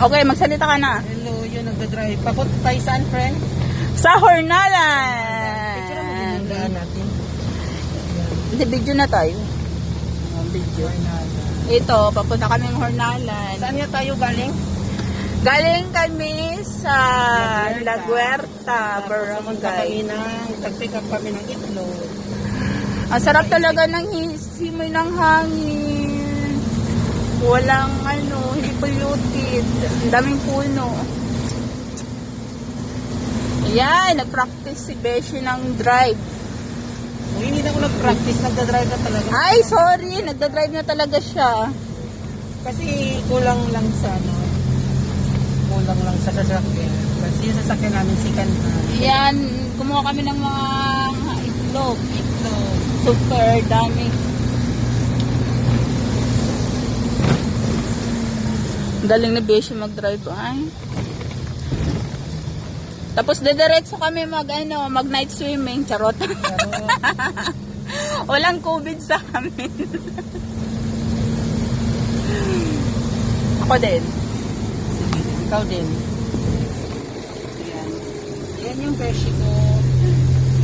Okay, magsalita ka na. Hello, yun nagdadrive. Papunta tayo saan, friend? Sa Picture mo din Hornalan. ang daan natin. Hindi, video na tayo. Video. Ito, papunta kaming Hornalan. Saan nga tayo galing? Galing kami sa La Huerta, Pumunta Barangay. kami nag-pick up kami ng itlog. Ang sarap talaga ng simoy ng hangin. Walang hindi polluted. Ang daming puno. Ayan, nag-practice si Beshi ng drive. Hindi na ako nag-practice, nagdadrive na talaga. Ay, sorry, nagdadrive na talaga siya. Kasi kulang lang sa sasakyan. Kasi yung sasakyan namin second hand. Ayan, kumuha kami ng mga itlog. Super dami. Galing na Beshi mag-drive ay. Tapos dediretso kami mag night swimming, charot. Walang COVID sa amin. Ako din. Ikaw din. Yan. Yan yung beshi ko.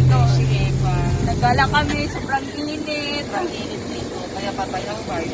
Beshi Eva. Nagala kami, sobrang init. Ang init dito. Kaya papayaw bar.